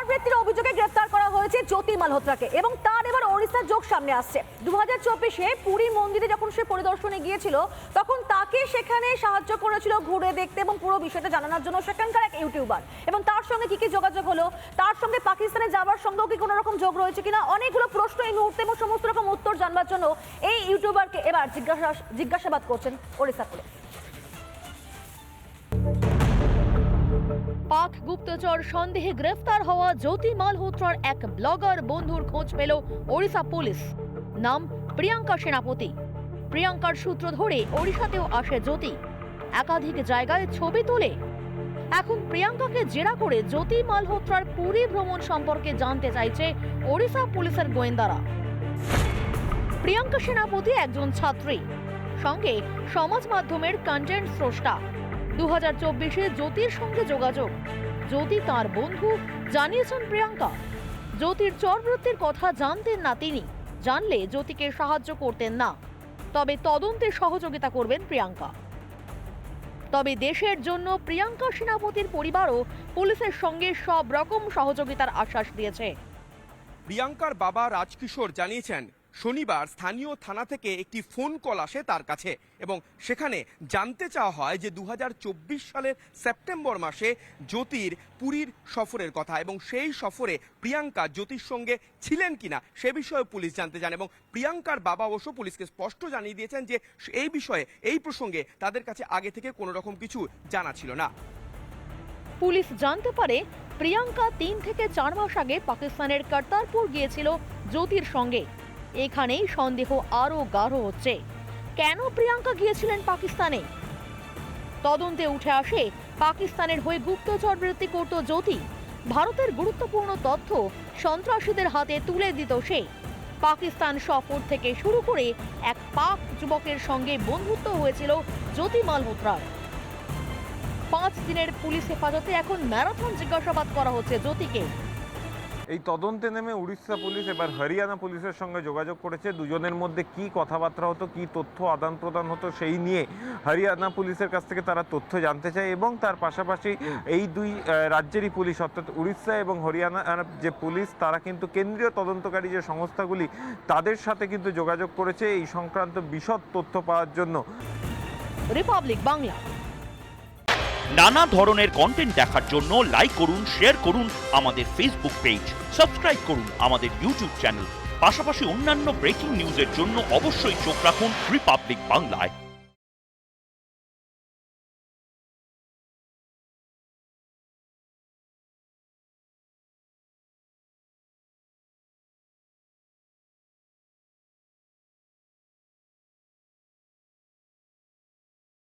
চরবৃত্তির অভিযোগে গ্রেফতার করা হয়েছে জ্যোতি মালহোত্রাকে এবং তার এবার ওড়িশার যোগ সামনে আসছে। 2024-এ পুরী মন্দিরে যখন সে পরিদর্শনে গিয়েছিল তখন তাকে সেখানে সাহায্য করেছিল ঘুরে দেখতে এবং পুরো বিষয়টা জানানোর জন্য সেখানকার এক ইউটিউবার। এবং তার সঙ্গে কি কি যোগাযোগ হলো, তার সঙ্গে পাকিস্তানে যাওয়ার সঙ্গেও কি কোনো রকম যোগ রয়েছে কিনা, অনেকগুলো প্রশ্ন এই মুহূর্তে এবং সমস্ত রকম উত্তর জানবার জন্য এই ইউটিউবারকে এবার জিজ্ঞাসাবাদ করছেন ওড়িশা পুলিশ। পাক গুপ্তচর সন্দেহে গ্রেফতার হওয়া জ্যোতি মালহোত্রার এক ব্লগার বন্ধুর খোঁজ পেল ওড়িশা পুলিশ। নাম প্রিয়াঙ্কা সেনাপতি। প্রিয়াঙ্কার সূত্র ধরে ওড়িশাতেও আসে জ্যোতি, একাধিক জায়গায় ছবি তোলে। এখন প্রিয়াঙ্কাকে জেরা করে জ্যোতি মালহোত্রার পুরী ভ্রমণ সম্পর্কে জানতে চাইছে ওড়িশা পুলিশের গোয়েন্দারা। প্রিয়াঙ্কা সেনাপতি একজন ছাত্রী, সঙ্গে সমাজ মাধ্যমের কন্টেন্ট স্রষ্টা। 2024-এ জ্যোতির সঙ্গে যোগাযোগ। জ্যোতি তার বন্ধু জানিয়েছেন প্রিয়াঙ্কা। জ্যোতির চরবৃত্তির কথা জানতেন না তিনি, জানলে জ্যোতিকে সাহায্য করতেন না, তবে তদন্তে সহযোগিতা করবেন প্রিয়াঙ্কা। তবে দেশের জন্য প্রিয়াঙ্কা সেনাপতির পরিবারও পুলিশের সঙ্গে সব রকম সহযোগিতার আশ্বাস দিয়েছে। প্রিয়াঙ্কার বাবা রাজকিশোর জানিয়েছেন, শনিবার স্থানীয় থানা থেকে একটি ফোন কল আসে তার কাছে এবং সেখানে জানতে চাওয়া হয় যে 2024 সালের সেপ্টেম্বর মাসে জ্যোতির পুরীর সফরের কথা এবং সেই সফরে প্রিয়াঙ্কা জ্যোতির সঙ্গে ছিলেন কিনা সে বিষয়ে পুলিশ জানতে চান। এবং প্রিয়াঙ্কার বাবা অবশ্য পুলিশকে স্পষ্ট জানিয়ে দিয়েছেন যে এই বিষয়ে, এই প্রসঙ্গে তাদের কাছে আগে থেকে কোনো রকম কিছু জানা ছিল না। পুলিশ জানতে পারে প্রিয়াঙ্কা 3 থেকে 4 মাস আগে পাকিস্তানের কর্তারপুর গিয়েছিল জ্যোতির সঙ্গে। এখানেই সন্দেহ আরো গাঢ় হচ্ছে, কেন প্রিয়াঙ্কা গিয়েছিলেন পাকিস্তানে। তদন্তে উঠে আসে পাকিস্তানের হয়ে গুপ্তচর বৃত্তি করত জ্যোতি। ভারতের গুরুত্বপূর্ণ তথ্য সন্ত্রাসীদের হাতে তুলে দিত সে। পাকিস্তান সফর থেকে শুরু করে এক পাক যুবকের সঙ্গে বন্ধুত্ব হয়েছিল জ্যোতি মালহোত্রার। 5 দিনের পুলিশ হেফাজতে এখন ম্যারাথন জিজ্ঞাসাবাদ করা হচ্ছে জ্যোতিকে। এই তদন্তে নেমে উড়িষ্যা পুলিশ এবার হরিয়ানা পুলিশের সঙ্গে যোগাযোগ করেছে। দুজনের মধ্যে কি কথাবার্তা হতো, কি তথ্য আদান প্রদান হতো সেই নিয়ে হরিয়ানা পুলিশের কাছ থেকে তারা তথ্য জানতে চায় এবং তার পাশাপাশি এই দুই রাজ্যেরই পুলিশ অর্থাৎ উড়িষ্যা এবং হরিয়ানার যে পুলিশ তারা কিন্তু কেন্দ্রীয় তদন্তকারী যে সংস্থাগুলি তাদের সাথে কিন্তু যোগাযোগ করেছে এই সংক্রান্ত বিশদ তথ্য পাওয়ার জন্য। রিপাবলিক বাংলা। নানা ধরনের কন্টেন্ট দেখার জন্য লাইক করুন, শেয়ার করুন আমাদের ফেসবুক পেজ, সাবস্ক্রাইব করুন আমাদের ইউটিউব চ্যানেল। পাশাপাশি অন্যান্য ব্রেকিং নিউজের জন্য অবশ্যই চোখ রাখুন রিপাবলিক বাংলায়।